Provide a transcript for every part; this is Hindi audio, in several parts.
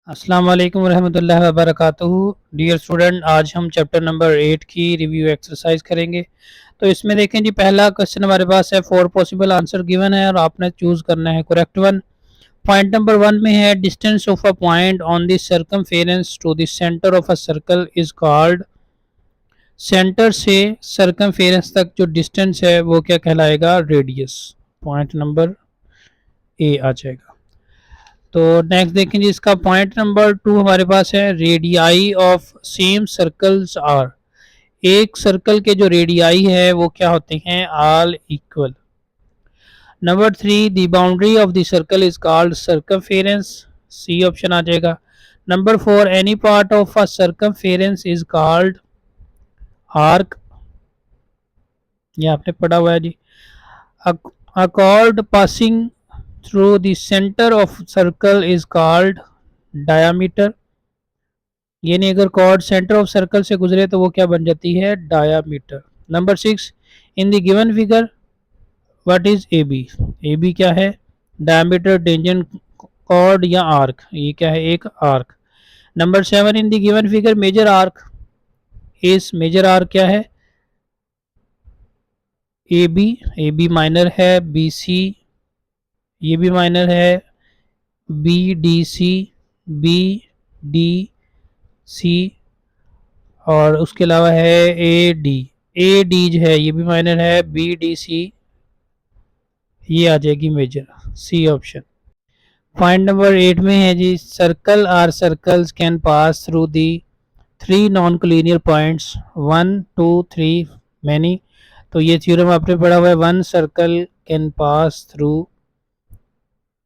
अस्सलाम वालेकुम रहमतुल्लाहि व बरकातुहू। डियर स्टूडेंट, आज हम चैप्टर नंबर 8 की रिव्यू एक्सरसाइज करेंगे। तो इसमें देखें जी, पहला क्वेश्चन हमारे पास है, 4 पॉसिबल आंसर गिवन है और आपने चूज करना है करेक्ट वन। पॉइंट नंबर 1 में है, distance of a point on the circumference to the centre of a circle is called. Centre से सर्कमफेरेंस तक जो डिस्टेंस है वो क्या कहलाएगा? रेडियस। पॉइंट नंबर ए आ जाएगा। तो नेक्स्ट देखें जी, इसका पॉइंट नंबर 2 हमारे पास है, radii of same circles are. एक सर्कल के जो रेडियाई है वो क्या होते हैं? All equal. Number 3, the boundary of the circle is called circumference. C option आ जाएगा। नंबर 4, एनी पार्ट ऑफ अ सर्कमफेरेंस इज कॉल्ड आर्क। ये आपने पढ़ा हुआ है जी। A chord passing through the centre of circle is called diameter. यानी अगर कॉर्ड सेंटर ऑफ सर्कल से गुजरे तो वो क्या बन जाती है? Diameter. Number 6, in the given figure what is A B. A B क्या है? डायमीटर, टेंजेंट, कॉर्ड या आर्क। ये क्या है? एक arc. Number 7, in the given figure major arc is. Major arc क्या है? A B. A B minor है। बी सी, ये भी माइनर है। B D C, B D C, और उसके अलावा है ए डी। ए डी जो है ये भी माइनर है। बी डी सी, ये आ जाएगी major. C option. Point number 8 में है जी, circle or circles can pass through the three non collinear points 1 2 3 many. तो ये थ्योरम आपने पढ़ा हुआ है, one circle can pass through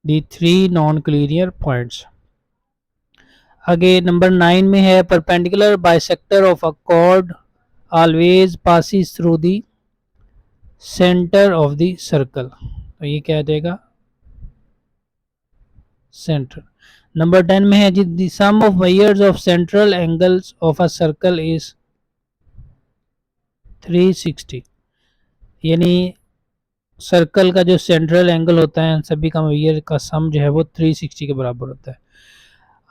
the three non collinear points. आगे नंबर 9 में है, perpendicular bisector of a chord always passes through the centre of the circle. तो ये क्या देगा? सेंटर। नंबर 10 में है जी, the sum of measures of central angles of a circle is 360। यानी सर्कल का जो सेंट्रल एंगल होता है सभी का मेजर का सम जो है वो 360 के बराबर होता है।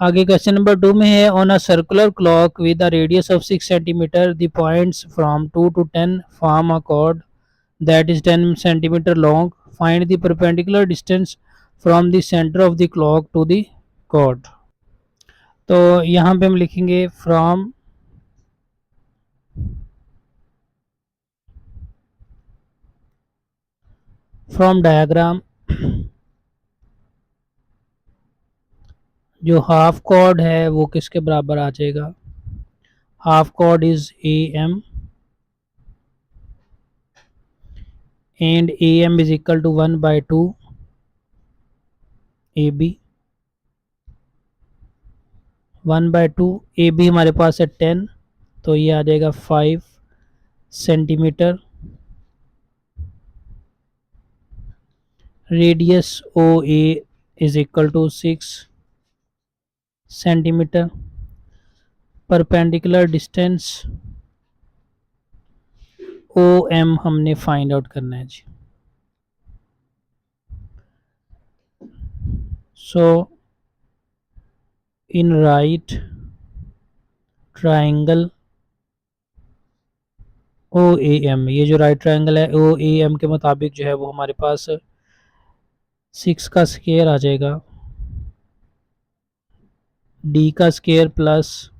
आगे क्वेश्चन नंबर 2 में है, on a circular clock with a radius of 6 centimetre the points from 2 to 10 form a cord that is 10 centimeter long. Find the perpendicular distance from the center of the clock to the chord. तो यहाँ पे हम लिखेंगे फ्रॉम डायग्राम। जो हाफ कॉर्ड है वो किसके बराबर आ जाएगा? Half chord is A M, and A M is equal to 1/2 A B. 1/2 A B हमारे पास है 10, तो ये आ जाएगा 5 centimetre. Radius O A is equal to 6 centimetre. Perpendicular distance O M हमने फाइंड आउट करना है जी। So in right triangle O A M, ये जो राइट ट्राइंगल है ओ ए एम के मुताबिक जो है वो हमारे पास 6 का स्क्वायर आ जाएगा, डी का स्क्वायर प्लस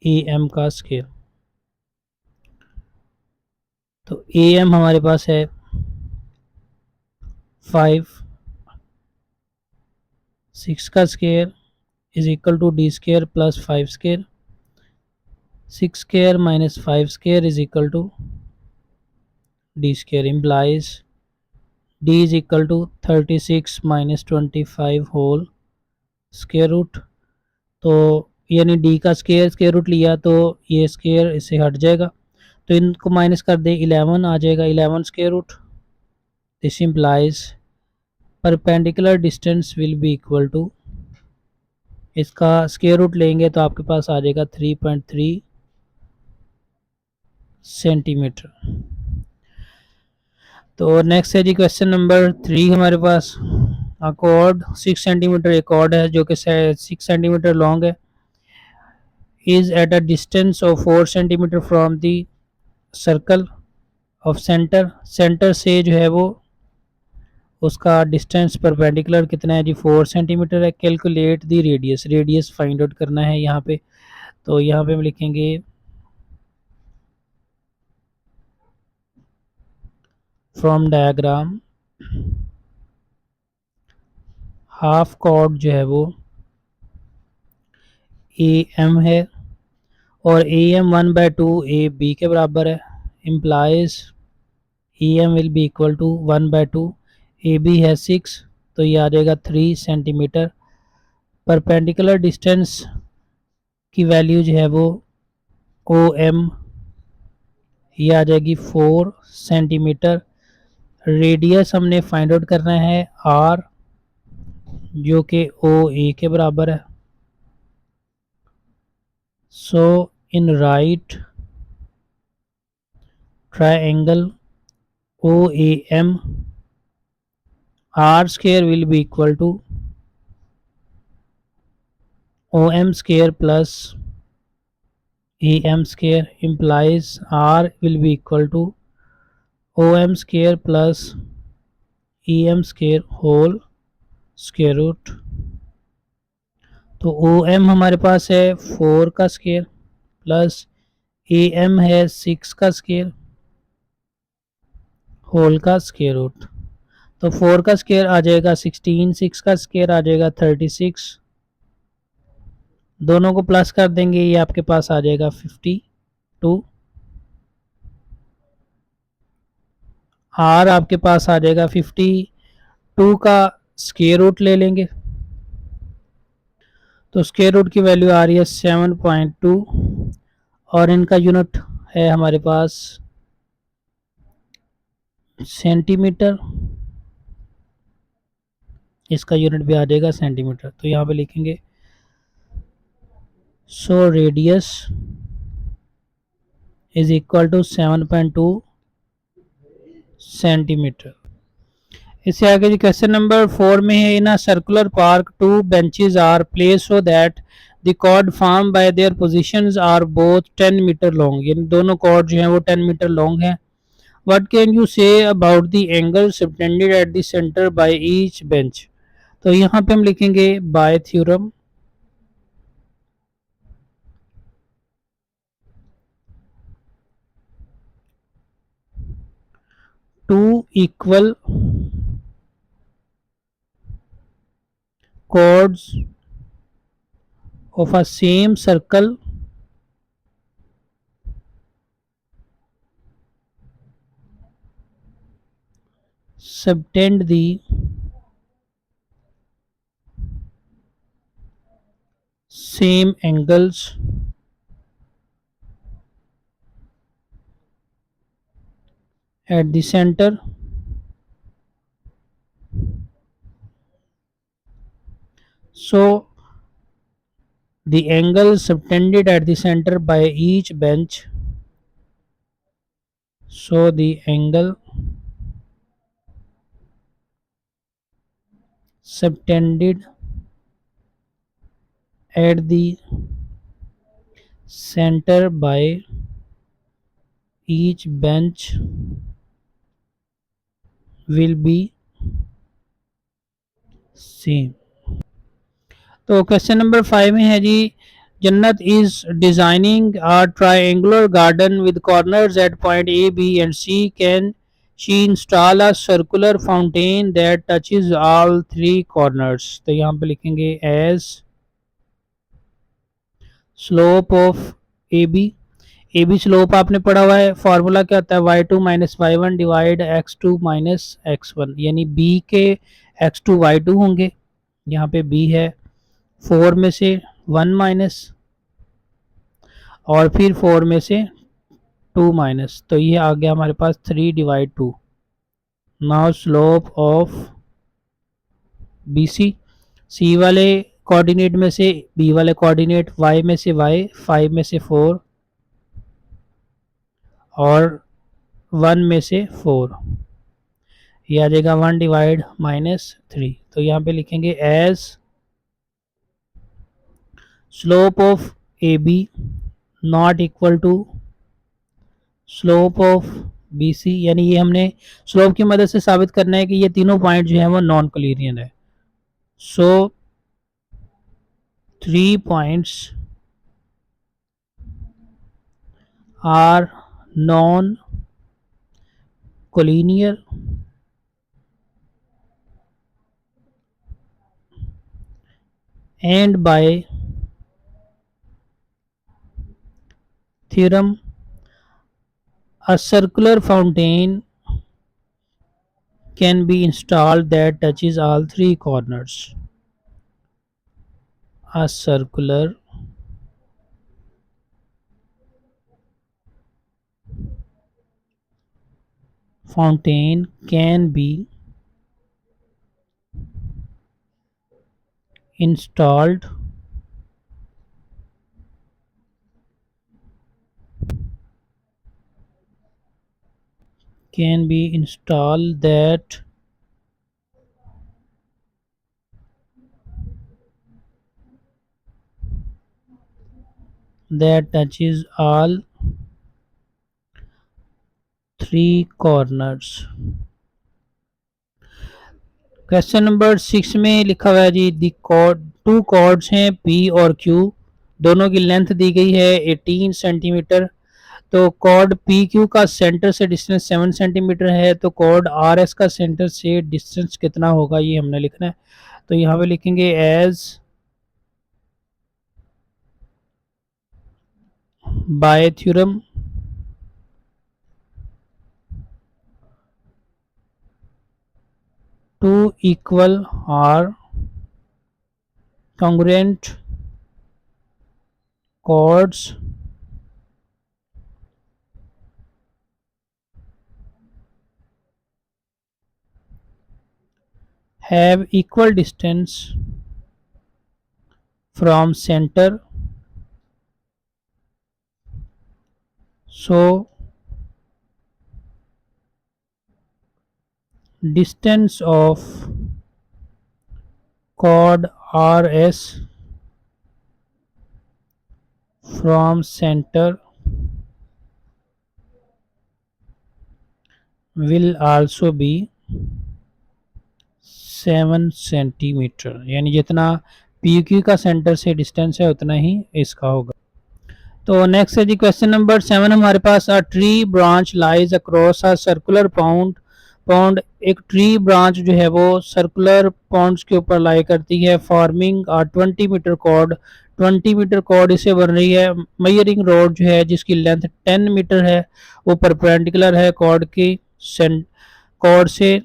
ए एम का स्क्वायर। तो ए एम हमारे पास है 5, 6 का square is equal to D square plus 5 square. 6 square minus 5 square is equal to D square, implies D is equal to 36 minus 25 whole square root. तो यानी डी का स्क्वायर रूट लिया तो ये स्क्वायर इससे हट जाएगा, तो इनको माइनस कर दे, 11 आ जाएगा, 11 square root. This implies perpendicular distance will be equal to, इसका स्क्वायर रूट लेंगे तो आपके पास आ जाएगा 3.3 सेंटीमीटर। तो नेक्स्ट है जी क्वेश्चन नंबर 3 हमारे पास। कॉर्ड 6 सेंटीमीटर एक कॉर्ड है जो कि 6 सेंटीमीटर लॉन्ग है, is at a distance of 4 centimetre from the circle of centre. Centre से जो है वो उसका डिस्टेंस परपेंडिकुलर कितना है जी, 4 सेंटीमीटर है। Calculate the radius, radius find out करना है यहाँ पे। तो यहाँ पे हम लिखेंगे फ्रॉम डायग्राम हाफ कॉर्ड जो है वो ए एम है और ए एम 1/2 ए बी के बराबर है, implies E M will be equal to 1/2 A B है 6, तो ये आ जाएगा 3 सेंटीमीटर। परपेंडिकुलर डिस्टेंस की वैल्यू जो है वो ओ एम, ये आ जाएगी 4 सेंटीमीटर। रेडियस हमने फाइंड आउट करना है आर, जो कि ओ ए के बराबर है। So in right triangle O A M, R square will be equal to O M square plus A M square, implies r will be equal to om square plus em square whole square root। तो om हमारे पास है 4 का स्क्वायर प्लस am है 6 का स्क्वायर होल का स्क्वायर रूट। तो 4 का स्क्वायर आ जाएगा 16, 6 का स्क्वायर आ जाएगा 36, दोनों को प्लस कर देंगे, ये आपके पास आ जाएगा 52। आर आपके पास आ जाएगा 52 का स्क्वायर रूट ले लेंगे, तो स्क्वायर रूट की वैल्यू आ रही है 7.2 और इनका यूनिट है हमारे पास सेंटीमीटर, इसका यूनिट भी आ जाएगा सेंटीमीटर। तो यहाँ पे लिखेंगे so radius is equal to 7.2 centimetre. इससे आगे जी क्वेश्चन नंबर 4 में है, in a circular park 2 benches are place so that the chord form by their positions are both 10 metre long, यानी दोनों कॉर्ड जो हैं वो 10 मीटर लॉन्ग हैं। What can you say about the angle subtended at the centre by each bench. तो यहाँ पे हम लिखेंगे bye theorem, two equal chords of a same circle subtend the same angles at the center, so the angle subtended at the center by each bench, so the angle subtended at the center by each bench will be same। तो क्वेश्चन नंबर 5 में है जी, Jannat is designing a triangular garden with corners at point A B and C, can she install a circular fountain that touches all 3 corners. तो यहाँ पे लिखेंगे as slope of A B slope आपने पढ़ा हुआ है, फार्मूला क्या होता है y2 minus y1 divide x2 minus x1, यानी b के x2 y2 होंगे, यहाँ पे b है 4 में से 1 माइनस और फिर 4 में से 2 माइनस, तो ये आ गया हमारे पास 3 divide 2। Now slope of B C वाले कोऑर्डिनेट में से बी वाले कोऑर्डिनेट, y में से y, 5 में से 4 और 1 में से 4, ये आ जाएगा 1 डिवाइड -3। तो यहाँ पे लिखेंगे as slope of A B not equal to slope of B C, यानी ये हमने स्लोप की मदद से साबित करना है कि ये तीनों पॉइंट जो है वो नॉन कोलिनियर है। So 3 points are non collinear and by theorem a circular fountain can be installed that touches all three corners. A circular fountain can be installed that touches all three corners. Question number 6 में लिखा हुआ है जी दी कॉर्ड, टू कॉर्ड्स हैं P और Q, दोनों की लेंथ दी गई है 18 सेंटीमीटर। तो कॉर्ड पी क्यू का सेंटर से डिस्टेंस 7 सेंटीमीटर है, तो कॉर्ड आर एस का सेंटर से डिस्टेंस कितना होगा ये हमने लिखना है। तो यहाँ पे लिखेंगे as by theorem two equal are congruent chords have equal distance from center, so distance of chord RS from center will also be 7 centimetre, यानी जितना पी क्यू का सेंटर से डिस्टेंस है उतना ही इसका होगा। तो नेक्स्ट है जी क्वेश्चन नंबर 7 हमारे पास a tree branch lies across a circular pound pond, एक ट्री ब्रांच जो है वो सर्कुलर पॉन्ड्स के ऊपर लाई करती है, forming 20 metre chord, 20 metre chord इसे बन रही है। मेजरिंग रोड जो है जिसकी लेंथ 10 मीटर है वो परपेंडिकुलर है कॉर्ड की कॉर्ड से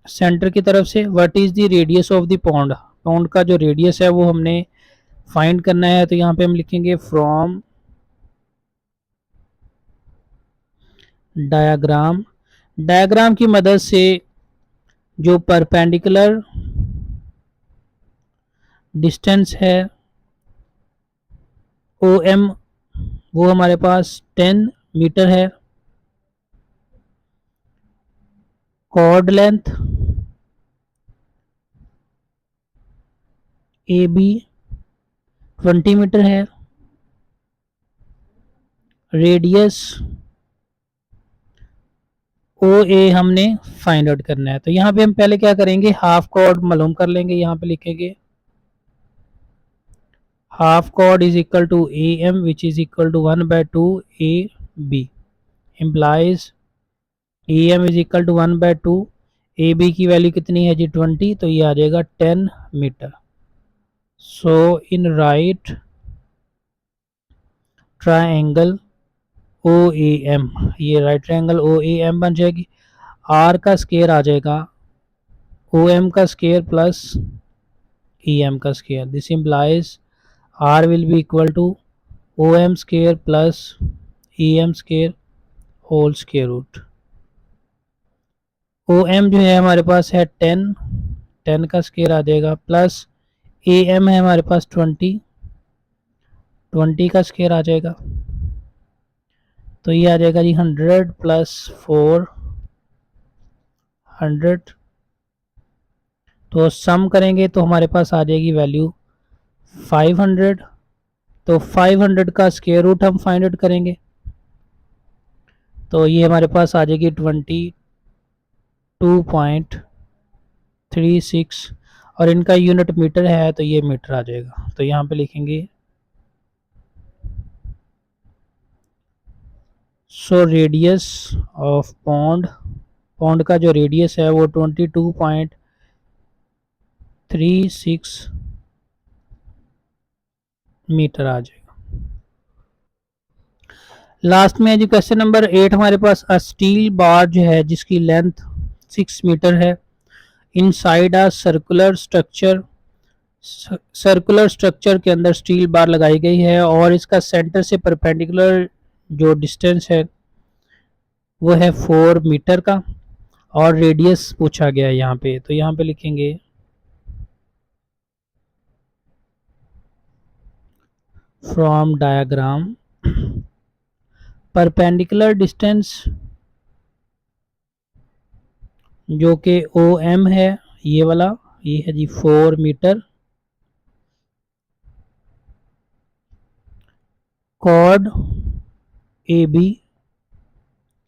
सेंटर की तरफ से। What is the radius of the pond, pond का जो रेडियस है वो हमने फाइंड करना है। तो यहाँ पे हम लिखेंगे फ्रॉम डायग्राम, डायग्राम की मदद से जो परपेंडिकुलर डिस्टेंस है ओ एम वो हमारे पास 10 मीटर है, chord length A B 20 metre है, रेडियस ओ ए हमने फाइंड आउट करना है। तो यहाँ पे हम पहले क्या करेंगे, हाफ कॉर्ड मालूम कर लेंगे। यहाँ पे लिखेंगे half chord is equal to A M which is equal to 1/2 A B, implies A M is equal to 1/2 A B की वैल्यू कितनी है जी 20, तो ये आ जाएगा 10 metre. So in right triangle O A M, ये right triangle O A M बन जाएगी। आर का स्केयर आ जाएगा ओ एम का स्केयर प्लस ई एम का square, this implies are will be equal to O M square plus E M square whole square root. O M जो है हमारे पास है 10 का स्केयर आ जाएगा प्लस ए एम है हमारे पास 20 का स्केयर आ जाएगा। तो ये आ जाएगा जी 100 प्लस 4 100, तो सम करेंगे तो हमारे पास आ जाएगी वैल्यू 500। तो 500 का स्क्वायर रूट हम फाइंड आउट करेंगे, तो ये हमारे पास आ जाएगी 22.36, और इनका यूनिट मीटर है तो ये मीटर आ जाएगा। तो यहाँ पे लिखेंगे सो रेडियस ऑफ पॉन्ड का जो रेडियस है वो 22.36 मीटर आ जाएगा। लास्ट में जी क्वेश्चन नंबर 8 हमारे पास स्टील बार जो है जिसकी लेंथ 6 मीटर है, इनसाइड अ सर्कुलर स्ट्रक्चर के अंदर स्टील बार लगाई गई है और इसका सेंटर से परपेंडिकुलर जो डिस्टेंस है वो है 4 मीटर का, और रेडियस पूछा गया है यहाँ पे। तो यहाँ पे लिखेंगे फ्रॉम डायग्राम परपेंडिकुलर डिस्टेंस जो कि ओ एम है, ये वाला, ये है जी 4 metre. Chord A B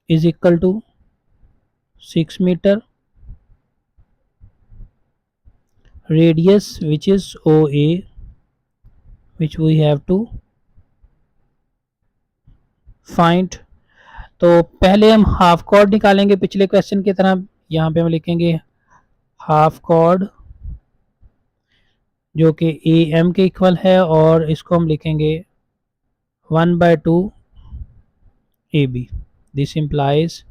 is equal to 6 metre, radius which is OA which we have to find। तो पहले हम हाफ कॉर्ड निकालेंगे पिछले क्वेश्चन की तरह। यहाँ पे हम लिखेंगे हाफ कॉर्ड जो कि ए एम के इक्वल है, और इसको हम लिखेंगे 1/2 A B. This implies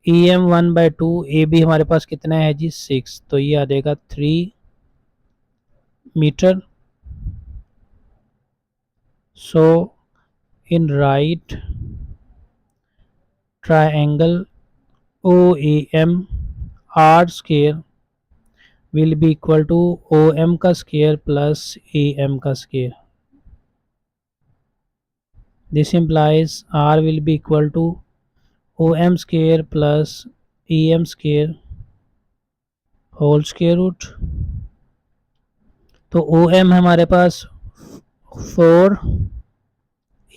A M 1/2 A B हमारे पास कितना है जी 6, तो ये आ जाएगा 3 metre. So in right triangle OAM R square will be equal to OM का square plus AM का square। This implies R will be equal to OM square plus AM square whole square root। तो OM हमारे पास 4,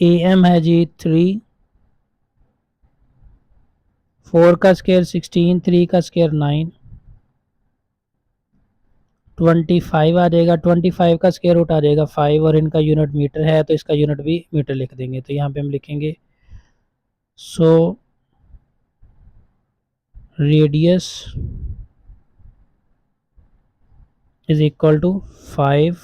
AM है जी 3, 4 का स्क्वायर 16, 3 का स्क्वायर 9, 25 आ जाएगा। 25 का स्क्वायर रूट आ जाएगा 5, और इनका यूनिट मीटर है तो इसका यूनिट भी मीटर लिख देंगे। तो यहाँ पे हम लिखेंगे so radius is equal to 5